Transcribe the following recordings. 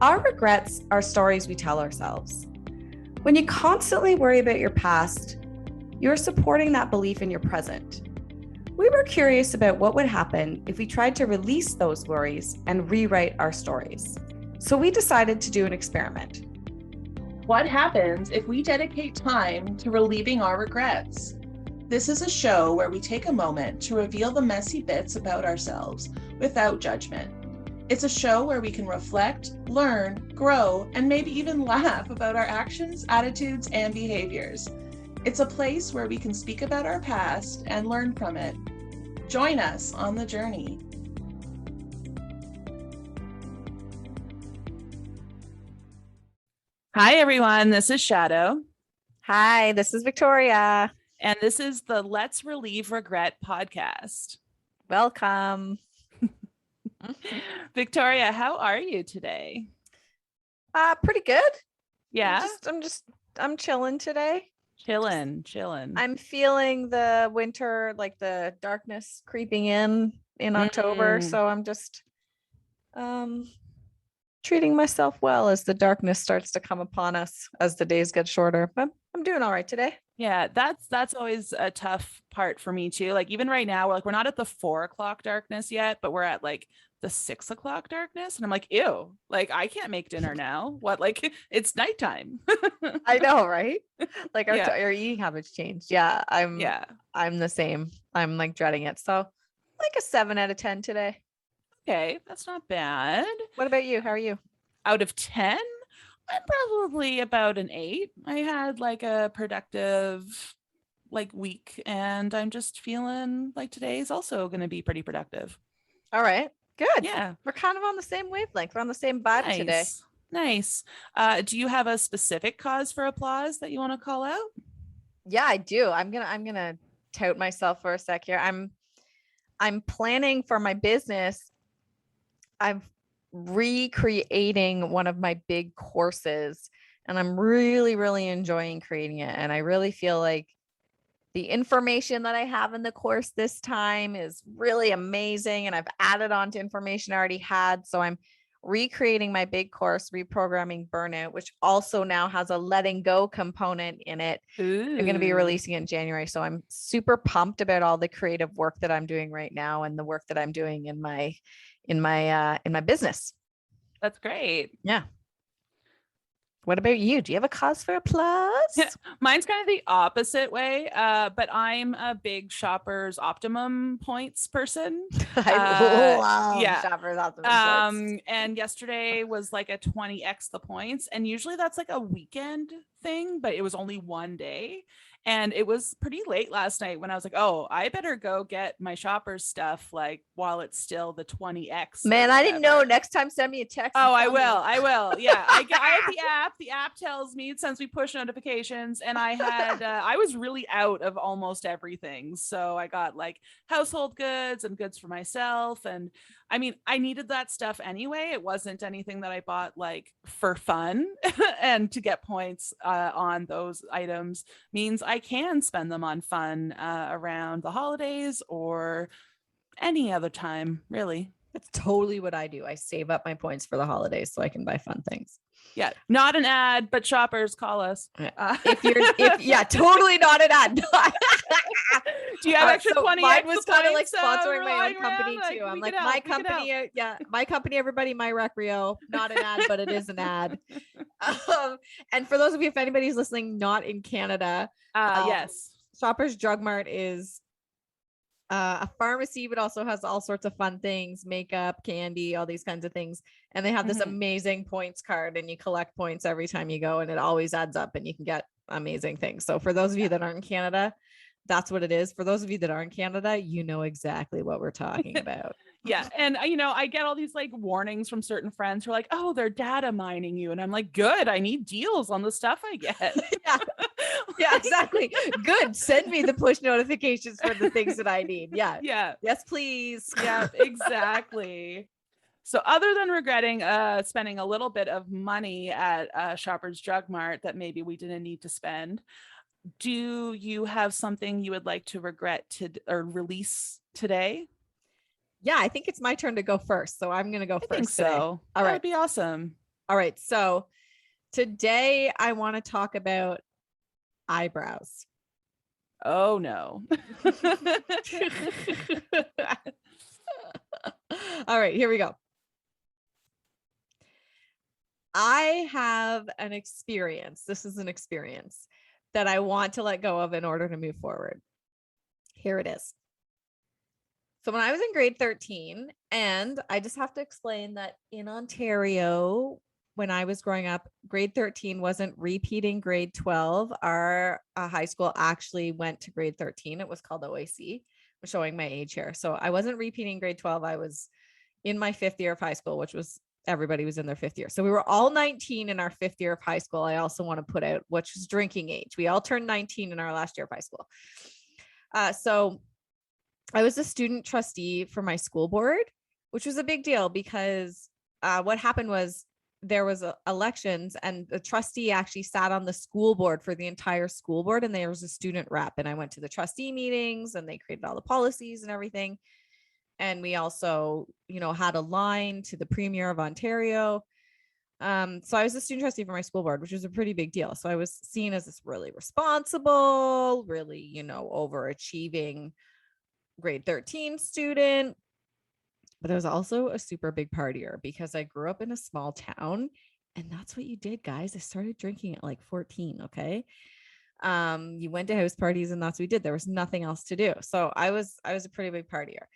Our regrets are stories we tell ourselves. When you constantly worry about your past, you're supporting that belief in your present. We were curious about what would happen if we tried to release those worries and rewrite our stories. So we decided to do an experiment. What happens if we dedicate time to relieving our regrets? This is a show where we take a moment to reveal the messy bits about ourselves without judgment. It's a show where we can reflect, learn, grow, and maybe even laugh about our actions, attitudes, and behaviors. It's a place where we can speak about our past and learn from it. Join us on the journey. Hi, everyone. This is Shadoe. Hi, this is Victoria. And this is the Let's Relieve Regret podcast. Welcome. Victoria, how are you today? Pretty good. Yeah. I'm chilling today. Chilling. I'm feeling the winter, like the darkness creeping in October. So I'm just treating myself well as the darkness starts to come upon us as the days get shorter. But I'm doing all right today. Yeah, that's always a tough part for me too. Like even right now, we're not at the 4 o'clock darkness yet, but we're at like the 6 o'clock darkness. And I'm like, ew, like I can't make dinner now. What? Like it's nighttime. I know, right? Like our eating habits changed. Yeah, I'm the same. I'm like dreading it. So like a 7 out of 10 today. Okay, that's not bad. What about you? How are you? Out of 10? I'm probably about an 8. I had like a productive week, and I'm just feeling like today is also going to be pretty productive. All right, good. Yeah, we're kind of on the same wavelength. We're on the same vibe today. Nice. Do you have a specific cause for applause that you want to call out? Yeah, I do. I'm gonna tout myself for a sec here. I'm planning for my business. I'm recreating one of my big courses, and I'm really, really enjoying creating it. And I really feel like the information that I have in the course this time is really amazing. And I've added on to information I already had. So I'm recreating my big course, Reprogramming Burnout, which also now has a letting go component in it. Ooh. I'm going to be releasing it in January. So I'm super pumped about all the creative work that I'm doing right now and the work that I'm doing in my business. That's great. Yeah. What about you? Do you have a cause for applause? Mine's kind of the opposite way, but I'm a big Shoppers Optimum points person. I love Shoppers Optimum points. And yesterday was like a 20x the points, and usually that's like a weekend thing, but it was only one day. And it was pretty late last night when I was like, oh, I better go get my Shoppers stuff like while it's still the 20x. Man, I didn't know. Next time, send me a text. Oh, I will. Yeah. I have the app. The app tells me, it sends me push notifications. And I had, I was really out of almost everything. So I got like household goods and goods for myself. And I mean, I needed that stuff anyway. It wasn't anything that I bought like for fun. And to get points on those items means I can spend them on fun around the holidays or any other time, really. That's totally what I do. I save up my points for the holidays so I can buy fun things. Yeah, not an ad, but Shoppers, call us. If totally not an ad. Do you have extra 20? Mine was kind of like sponsoring my own company too. I'm like, my company, my company, everybody, my Recreo, not an ad, but it is an ad. And for those of you, if anybody's listening, not in Canada, yes, Shoppers Drug Mart is a pharmacy, but also has all sorts of fun things, makeup, candy, all these kinds of things. And they have this amazing points card, and you collect points every time you go, and it always adds up, and you can get amazing things. So for those of you that aren't in Canada, that's what it is. For those of you that are in Canada, you know exactly what we're talking about. Yeah. And I get all these like warnings from certain friends who are like, oh, they're data mining you. And I'm like, good, I need deals on the stuff I get. Yeah, exactly. Good. Send me the push notifications for the things that I need. Yeah. Yes, please. Yeah, exactly. So other than regretting spending a little bit of money at Shoppers Drug Mart that maybe we didn't need to spend, do you have something you would like to regret or release today? Yeah, I think it's my turn to go first. So I'm going to go first. I think so. All right. That would be awesome. All right. So today I want to talk about eyebrows. Oh no. All right, here we go. I have an experience. This is an experience that I want to let go of in order to move forward. Here it is. So when I was in grade 13, and I just have to explain that in Ontario, when I was growing up, grade 13 wasn't repeating grade 12. Our high school actually went to grade 13. It was called OAC. I'm showing my age here. So I wasn't repeating grade 12. I was in my 5th year of high school, which was everybody was in their 5th year. So we were all 19 in our 5th year of high school. I also want to put out, which was drinking age. We all turned 19 in our last year of high school. So I was a student trustee for my school board, which was a big deal because what happened was there was elections and the trustee actually sat on the school board for the entire school board, and there was a student rep, and I went to the trustee meetings and they created all the policies and everything. And we also, had a line to the Premier of Ontario. So I was a student trustee for my school board, which was a pretty big deal. So I was seen as this really responsible, really, overachieving grade 13 student. But I was also a super big partier because I grew up in a small town, and that's what you did, guys. I started drinking at like 14. Okay. You went to house parties, and that's what we did. There was nothing else to do. So I was a pretty big partier.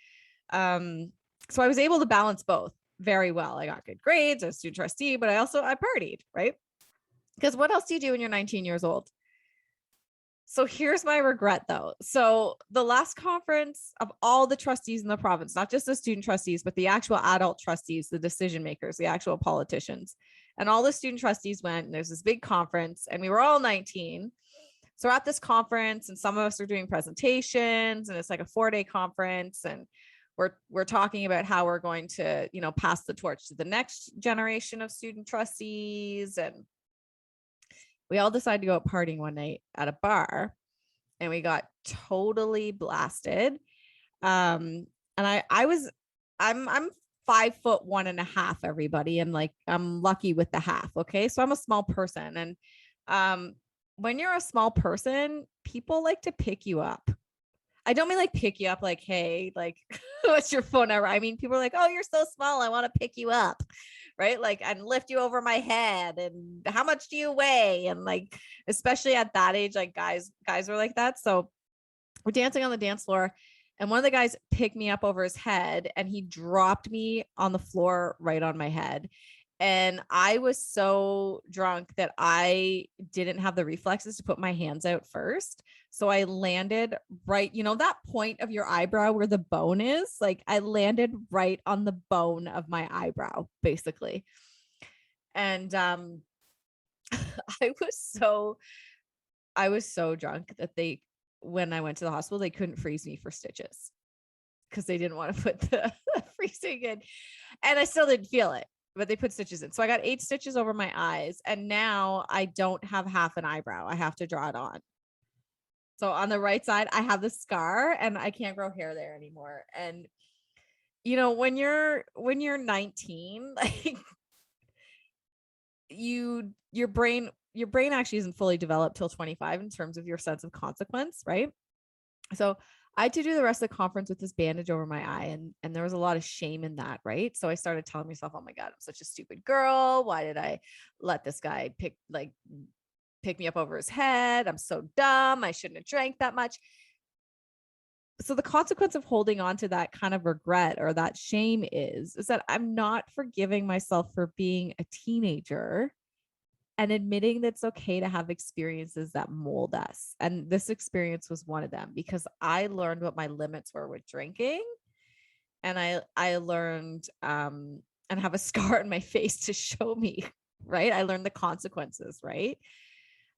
So I was able to balance both very well. I got good grades, I was student trustee, but I partied, right? Because what else do you do when you're 19 years old? So here's my regret though. So the last conference of all the trustees in the province, not just the student trustees, but the actual adult trustees, the decision makers, the actual politicians, and all the student trustees went, and there's this big conference, and we were all 19. So we're at this conference, and some of us are doing presentations, and it's like a 4-day conference, and we're talking about how we're going to, pass the torch to the next generation of student trustees. And we all decided to go out partying one night at a bar, and we got totally blasted. And I'm 5'1.5", everybody. And like, I'm lucky with the half. Okay. So I'm a small person. And when you're a small person, people like to pick you up. I don't mean like pick you up like, hey, like, what's your phone number? I mean, people are like, oh, you're so small, I want to pick you up, right? Like, and lift you over my head, and how much do you weigh? And like, especially at that age, like guys were like that. So we're dancing on the dance floor, and one of the guys picked me up over his head, and he dropped me on the floor right on my head. And I was so drunk that I didn't have the reflexes to put my hands out first. So I landed right, that point of your eyebrow where the bone is, like I landed right on the bone of my eyebrow, basically. And I was so drunk that when I went to the hospital, they couldn't freeze me for stitches because they didn't want to put the freezing in. And I still didn't feel it, but they put stitches in. So I got 8 stitches over my eyes, and now I don't have half an eyebrow. I have to draw it on. So on the right side, I have the scar, and I can't grow hair there anymore. And when you're 19, like your brain actually isn't fully developed till 25 in terms of your sense of consequence, right? So I had to do the rest of the conference with this bandage over my eye, and there was a lot of shame in that, right? So I started telling myself, oh my God, I'm such a stupid girl. Why did I let this guy pick me up over his head? I'm so dumb. I shouldn't have drank that much. So the consequence of holding on to that kind of regret or that shame is that I'm not forgiving myself for being a teenager and admitting that it's okay to have experiences that mold us. And this experience was one of them, because I learned what my limits were with drinking. And I learned and have a scar on my face to show me, right? I learned the consequences, right?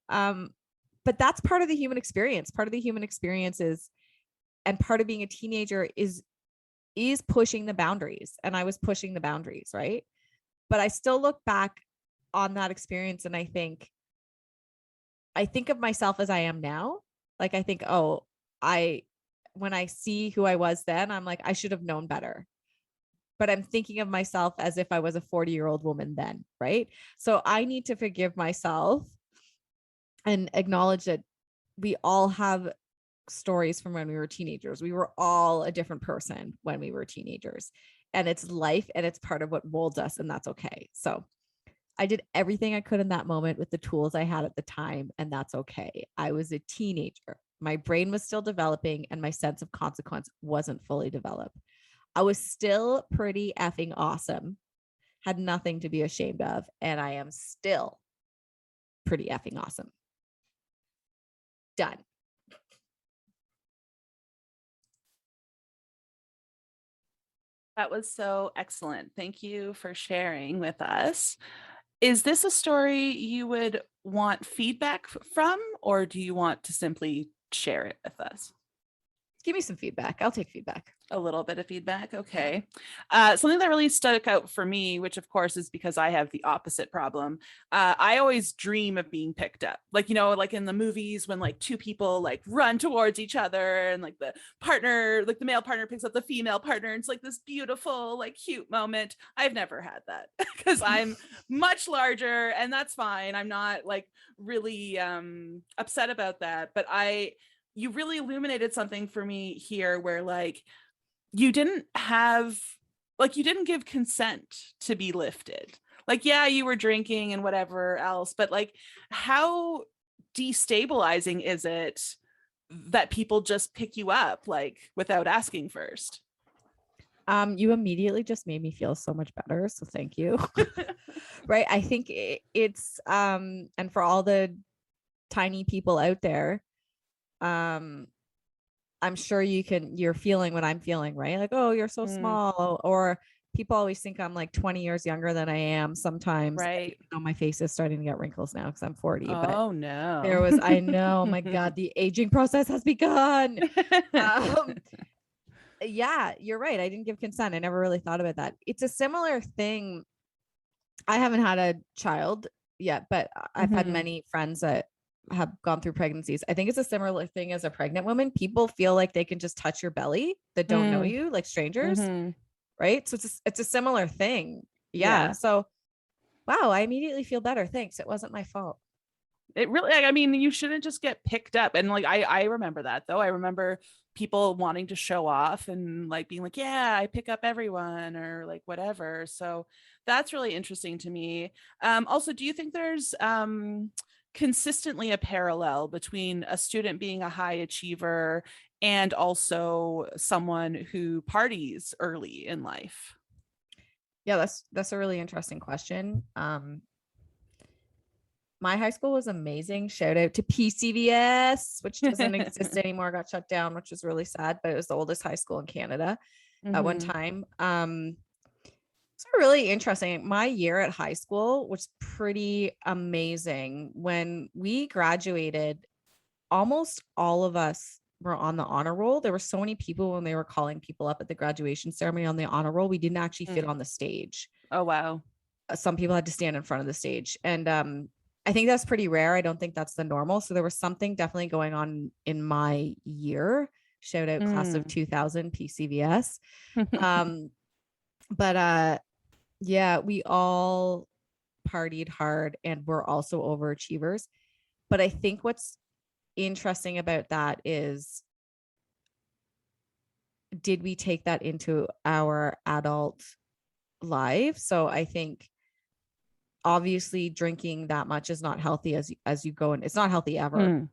But that's part of the human experience. Part of the human experience is, and part of being a teenager is pushing the boundaries. And I was pushing the boundaries, right? But I still look back on that experience, and I think of myself as I am now. Like, I think, when I see who I was then, I'm like, I should have known better. but I'm thinking of myself as if I was a 40-year-old woman then, right? So I need to forgive myself and acknowledge that we all have stories from when we were teenagers. We were all a different person when we were teenagers, and it's life and it's part of what molds us, and that's okay. So I did everything I could in that moment with the tools I had at the time, and that's okay. I was a teenager. My brain was still developing and my sense of consequence wasn't fully developed. I was still pretty effing awesome, had nothing to be ashamed of, and I am still pretty effing awesome. Done. That was so excellent. Thank you for sharing with us. Is this a story you would want feedback from, or do you want to simply share it with us? Give me some feedback. I'll take feedback. A little bit of feedback. Okay. Something that really stuck out for me, which of course is because I have the opposite problem. I always dream of being picked up. Like, like in the movies when like two people like run towards each other and like the partner, like the male partner picks up the female partner. And it's like this beautiful, like cute moment. I've never had that because I'm much larger, and that's fine. I'm not like really upset about that. But you really illuminated something for me here where like, you didn't give consent to be lifted. Like, yeah, you were drinking and whatever else, but like, how destabilizing is it that people just pick you up like without asking first? You immediately just made me feel so much better. So thank you. Right. I think it's and for all the tiny people out there, I'm sure you're feeling what I'm feeling, right? Like, oh, you're so small. Or people always think I'm like 20 years younger than I am sometimes. Right. My face is starting to get wrinkles now because I'm 40. Oh, no. I know, my God, the aging process has begun. Yeah, you're right. I didn't give consent. I never really thought about that. It's a similar thing. I haven't had a child yet, but I've had many friends that have gone through pregnancies. I think it's a similar thing as a pregnant woman. People feel like they can just touch your belly that don't know you, like strangers, right? So it's a similar thing. Yeah. So, wow, I immediately feel better. Thanks. It wasn't my fault. It really, I mean, you shouldn't just get picked up. And like, I remember that though. I remember people wanting to show off and like being like, yeah, I pick up everyone or like whatever. So that's really interesting to me. Also, do you think there's consistently a parallel between a student being a high achiever and also someone who parties early in life? Yeah, that's a really interesting question. My high school was amazing. Shout out to PCVS, which doesn't exist anymore, got shut down, which is really sad, but it was the oldest high school in Canada at one time. It's really interesting. My year at high school was pretty amazing. When we graduated, almost all of us were on the honor roll. There were so many people when they were calling people up at the graduation ceremony on the honor roll. We didn't actually fit on the stage. Oh, wow. Some people had to stand in front of the stage. And I think that's pretty rare. I don't think that's the normal. So there was something definitely going on in my year. Shout out class of 2000 PCVS. But yeah, we all partied hard and we're also overachievers. But I think what's interesting about that is, did we take that into our adult life? So I think obviously drinking that much is not healthy as you go, and it's not healthy ever.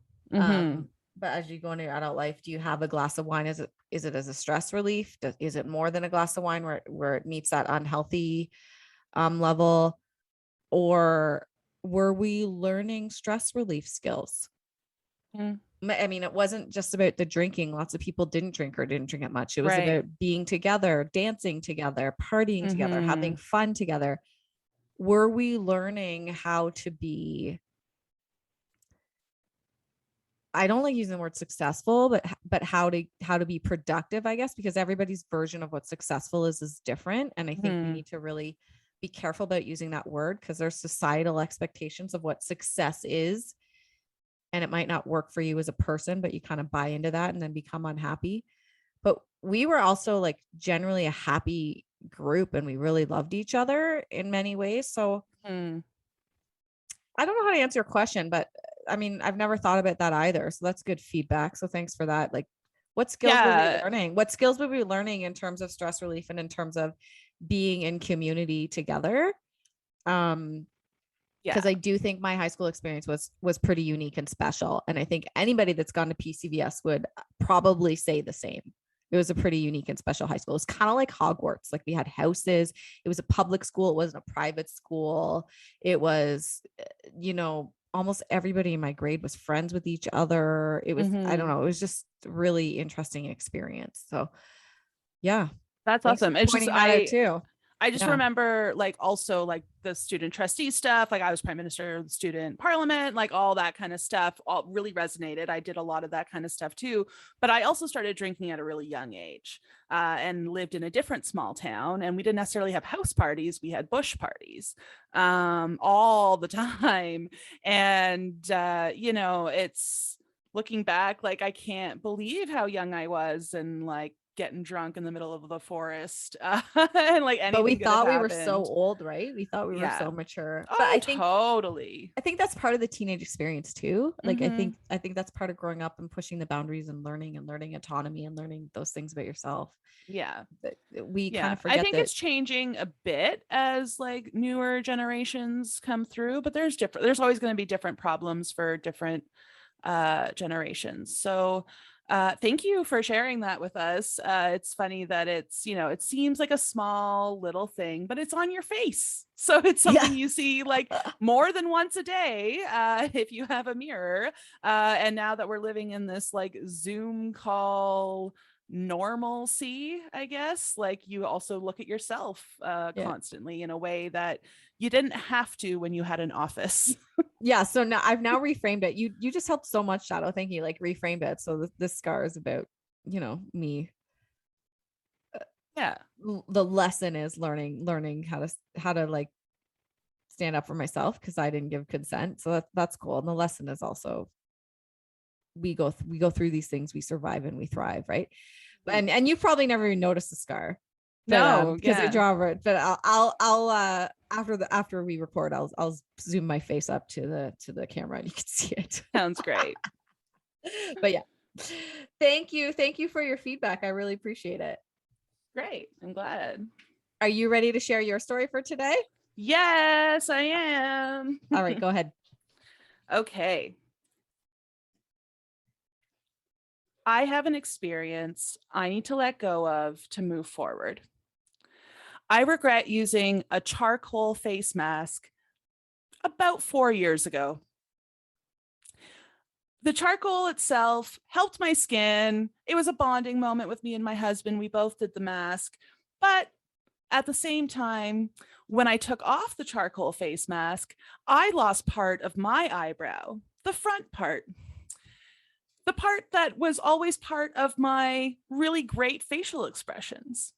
But as you go into your adult life, do you have a glass of wine? Is it as a stress relief? Is it more than a glass of wine where it meets that unhealthy level? Or were we learning stress relief skills? I mean, it wasn't just about the drinking. Lots of people didn't drink it much. It was about being together, dancing together, partying together, having fun together. Were we learning how to be, I don't like using the word successful, but how to be productive, I guess, because everybody's version of what successful is different. And I think we need to really be careful about using that word, because there's societal expectations of what success is. And it might not work for you as a person, but you kind of buy into that and then become unhappy. But we were also like generally a happy group and we really loved each other in many ways. So Mm. I don't know how to answer your question, but I mean, I've never thought about that either. So that's good feedback. So thanks for that. Like, what skills were we learning? What skills were we learning in terms of stress relief and in terms of being in community together? Because I do think my high school experience was pretty unique and special. And I think anybody that's gone to PCVS would probably say the same. It was a pretty unique and special high school. It was kind of like Hogwarts. Like we had houses. It was a public school. It wasn't a private school. It was, almost everybody in my grade was friends with each other. It was, I don't know. It was just a really interesting experience. So yeah. That's awesome. It's just, I just remember like also like the student trustee stuff. Like I was prime minister of the student parliament, like all that kind of stuff all really resonated. I did a lot of that kind of stuff too. But I also started drinking at a really young age and lived in a different small town. And we didn't necessarily have house parties. We had bush parties all the time. And, it's looking back, like I can't believe how young I was and like getting drunk in the middle of the forest and like anything. But we thought we were so old, right? We thought we were so mature. But I think totally. I think that's part of the teenage experience too. Like I think that's part of growing up and pushing the boundaries and learning autonomy and learning those things about yourself. Yeah. We kind of forget. I think it's changing a bit as like newer generations come through, but there's always going to be different problems for different generations. So thank you for sharing that with us. It's funny that it's, it seems like a small little thing, but it's on your face. So it's something you see like more than once a day if you have a mirror. And now that we're living in this like Zoom call normalcy, I guess, like you also look at yourself constantly in a way that you didn't have to when you had an office. Yeah. So now I've reframed it. You just helped so much, Shadoe. Thank you. Like reframed it. So this scar is about, me. The lesson is learning how to like stand up for myself because I didn't give consent. So that's cool. And the lesson is also we go through these things, we survive and we thrive. Right. And you probably never even noticed the scar. But, because I draw it, but I'll after we record, I'll zoom my face up to the camera and you can see it. Sounds great. But yeah, thank you for your feedback. I really appreciate it. Great. I'm glad. Are you ready to share your story for today? Yes, I am. All right, go ahead. Okay. I have an experience I need to let go of to move forward. I regret using a charcoal face mask about 4 years ago. The charcoal itself helped my skin. It was a bonding moment with me and my husband. We both did the mask. But at the same time, when I took off the charcoal face mask, I lost part of my eyebrow, the front part. The part that was always part of my really great facial expressions.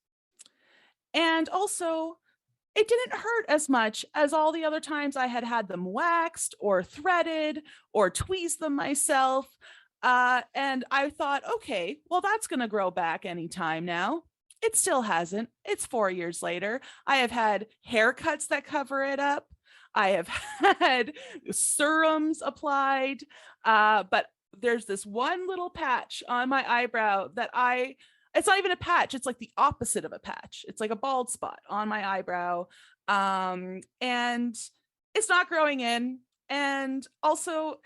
And also, it didn't hurt as much as all the other times I had them waxed or threaded or tweezed them myself. And I thought, okay, well, that's going to grow back anytime now. It still hasn't. It's 4 years later. I have had haircuts that cover it up. I have had serums applied, but there's this one little patch on my eyebrow that it's not even a patch. It's like the opposite of a patch. It's like a bald spot on my eyebrow. And it's not growing in. And also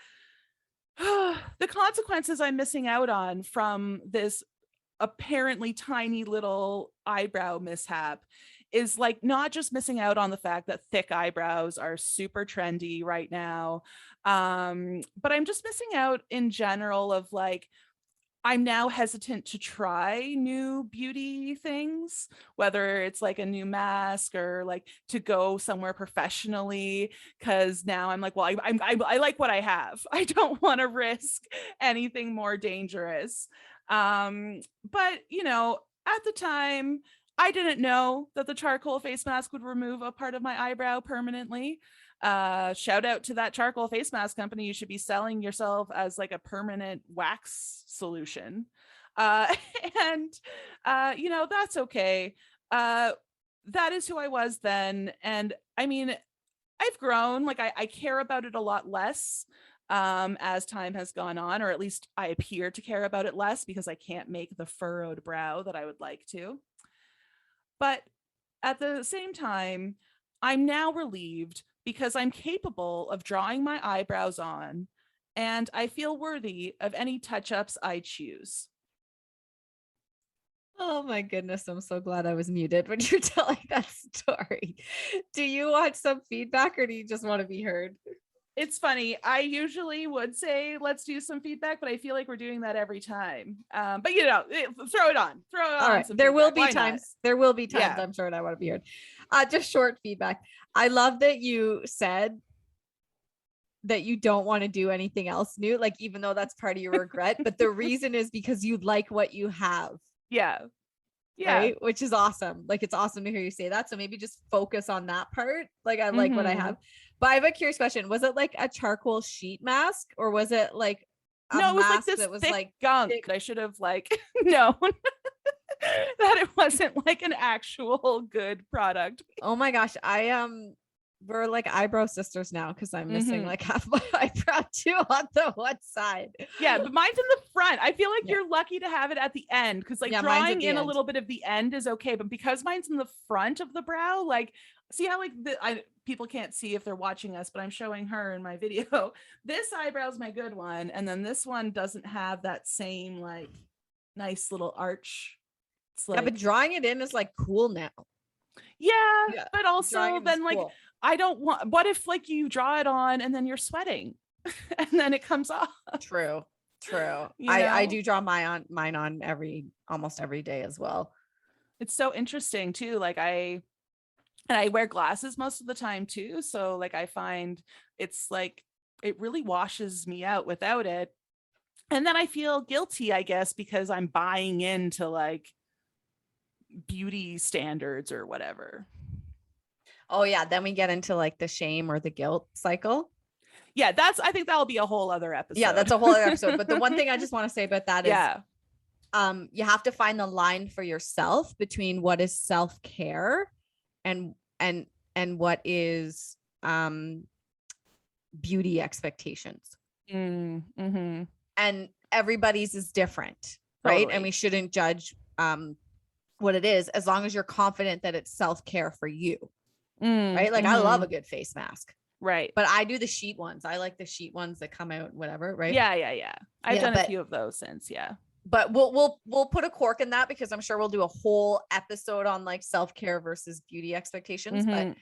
the consequences I'm missing out on from this apparently tiny little eyebrow mishap is like not just missing out on the fact that thick eyebrows are super trendy right now. But I'm just missing out in general of like, I'm now hesitant to try new beauty things, whether it's like a new mask or like to go somewhere professionally. Cause now I'm like, well, I like what I have. I don't want to risk anything more dangerous. But at the time I didn't know that the charcoal face mask would remove a part of my eyebrow permanently. Shout out to that charcoal face mask company. You should be selling yourself as like a permanent wax solution. And that's okay. that is who I was then. And I mean, I've grown, like I care about it a lot less as time has gone on, or at least I appear to care about it less because I can't make the furrowed brow that I would like to. But at the same time, I'm now relieved because I'm capable of drawing my eyebrows on, and I feel worthy of any touch-ups I choose. Oh my goodness, I'm so glad I was muted when you're telling that story. Do you want some feedback or do you just want to be heard? It's funny. I usually would say, let's do some feedback, but I feel like we're doing that every time. But throw it on. Throw it on. All right. Some There will feedback. be Why times. not? There will be times Yeah. I'm sure I want to be heard. Just short feedback. I love that you said that you don't want to do anything else new, like even though that's part of your regret, but the reason is because you like what you have. Yeah. Yeah. Right, which is awesome. Like, it's awesome to hear you say that. So maybe just focus on that part. Like, I like what I have. But I have a curious question. Was it like a charcoal sheet mask, or was it like a No, it was like mask this that was thick like gunk. thick? I should have like known that it wasn't like an actual good product. Oh my gosh, we're like eyebrow sisters now because I'm missing like half my eyebrow too on the one side. Yeah, but mine's in the front. I feel like Yeah. you're lucky to have it at the end, because like Yeah, mine's at drawing the in a end. little bit of the end is okay, but because mine's in the front of the brow, like see how like people can't see if they're watching us, but I'm showing her in my video. This eyebrow is my good one, and then this one doesn't have that same like nice little arch. It's Yeah, like, but drawing it in is like cool now. yeah, but Drawing also it is then like cool. I don't want, what if like you draw it on and then you're sweating and then it comes off? True. You I know? do draw mine on almost every day as well. It's so interesting too. Like I wear glasses most of the time too. So like I find it's like it really washes me out without it. And then I feel guilty, I guess, because I'm buying into like beauty standards or whatever. Oh yeah, then we get into like the shame or the guilt cycle. Yeah, I think that'll be a whole other episode. Yeah, that's a whole other episode. But the one thing I just want to say about that is you have to find the line for yourself between what is self-care and what is beauty expectations. Mm-hmm. And everybody's is different, right? Totally. And we shouldn't judge what it is, as long as you're confident that it's self-care for you. Right? Like I love a good face mask. Right. But I do the sheet ones. I like the sheet ones that come out, whatever, right? Yeah. I've done a few of those since, yeah. But we'll put a cork in that, because I'm sure we'll do a whole episode on like self-care versus beauty expectations. But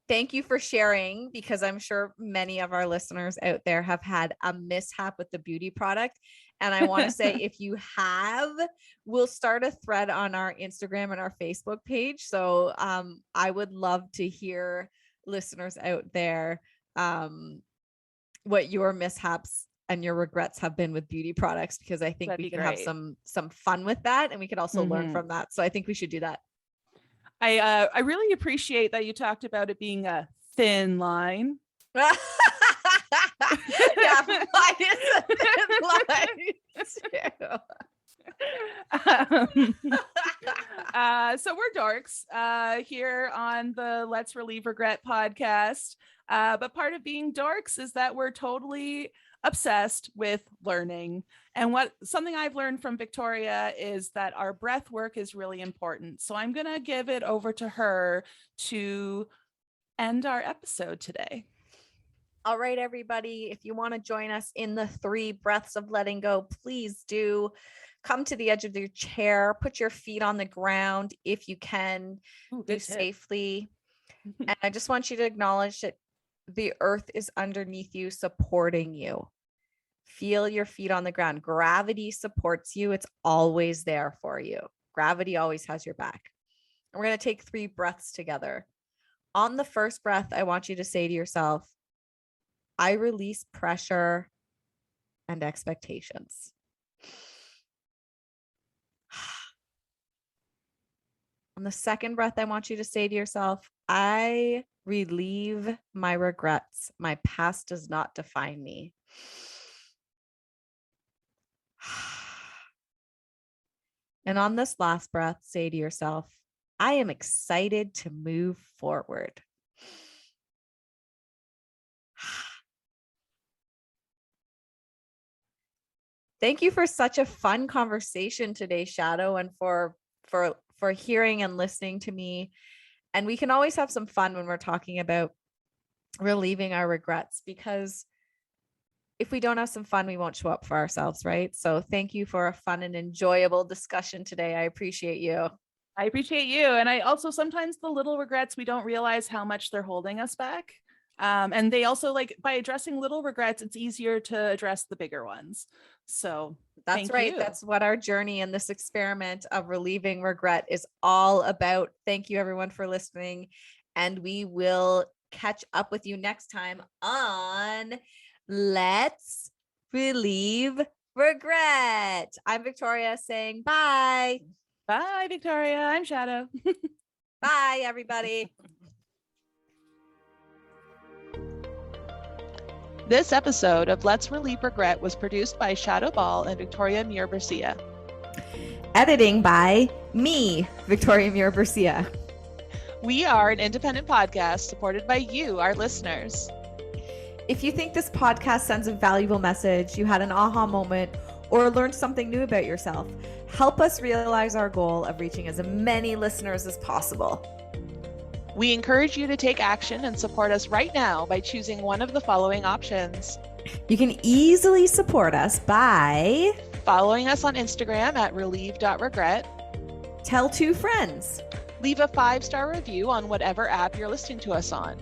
thank you for sharing, because I'm sure many of our listeners out there have had a mishap with the beauty product. And I want to say, if you have, we'll start a thread on our Instagram and our Facebook page. So I would love to hear listeners out there what your mishaps and your regrets have been with beauty products, because I think we could have some fun with that, and we could also learn from that. So I think we should do that. I really appreciate that you talked about it being a thin line. Yeah, mine is a thin line too. So we're dorks here on the Let's Relieve Regret podcast. But part of being dorks is that we're totally obsessed with learning. And something I've learned from Victoria is that our breath work is really important. So I'm going to give it over to her to end our episode today. All right, everybody, if you want to join us in the 3 breaths of letting go, please do. Come to the edge of your chair, put your feet on the ground if you can. Do safely. And I just want you to acknowledge that the earth is underneath you, supporting you. Feel your feet on the ground. Gravity supports you. It's always there for you. Gravity always has your back. And we're going to take 3 breaths together. On the first breath, I want you to say to yourself, I release pressure and expectations. On the second breath, I want you to say to yourself, I relieve my regrets. My past does not define me. And on this last breath, say to yourself, I am excited to move forward. Thank you for such a fun conversation today, Shadoe, and for hearing and listening to me. And we can always have some fun when we're talking about relieving our regrets, because if we don't have some fun, we won't show up for ourselves, right? So thank you for a fun and enjoyable discussion today. I appreciate you. I appreciate you. And I also, sometimes the little regrets, we don't realize how much they're holding us back. And they also, like, by addressing little regrets, it's easier to address the bigger ones. So that's right. you. That's what our journey in this experiment of relieving regret is all about. Thank you everyone for listening. And we will catch up with you next time on Let's Relieve Regret. I'm Victoria saying bye. Bye, Victoria. I'm Shadoe. Bye, everybody. This episode of Let's Relieve Regret was produced by Shadoe Ball and Victoria Muir-Bercia. Editing by me, Victoria Muir-Bercia. We are an independent podcast supported by you, our listeners. If you think this podcast sends a valuable message, you had an aha moment, or learned something new about yourself, help us realize our goal of reaching as many listeners as possible. We encourage you to take action and support us right now by choosing one of the following options. You can easily support us by following us on Instagram at relieve.regret. Tell 2 friends. Leave a 5-star review on whatever app you're listening to us on.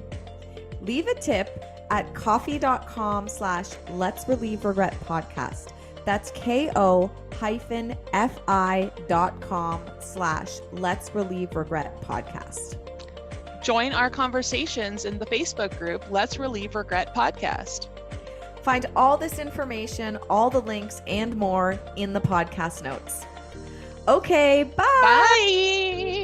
Leave a tip at coffee.com/Let's Relieve Regret podcast. That's ko-fi.com/Let's Relieve Regret podcast. Join our conversations in the Facebook group, Let's Relieve Regret Podcast. Find all this information, all the links, and more in the podcast notes. Okay, bye. Bye.